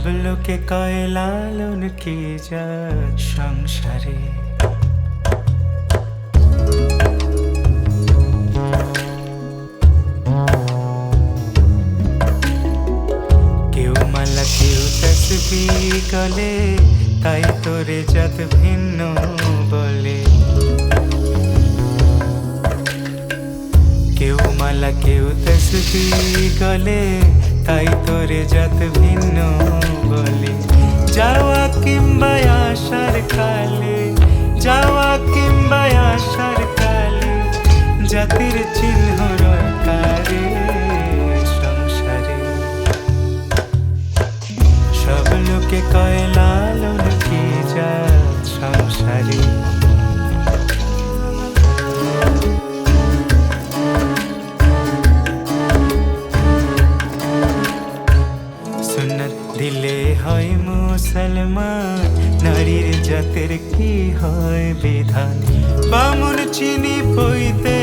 লোকে কয় লালন কি জাত সংসারে। কেউ মালা কেউ তসবিহ গলে, তাই তোরে জাত ভিন্ন বলে। কেউ মালা কেউ তসবিহ গলে, তাই তোরে জাত ভিন্ন বলে। যাওয়া কিংবা আসার কালে, যাওয়া কিংবা আসার কালে, জাতির চিহ্ন রকারে সংসারে। সব লোকে কয় লালন কি জাত সংসারে। সুন্নত দিলে হয় মুসলমান, নারীর জাতের কি হয় বিধান। বামুন চিনি পইতে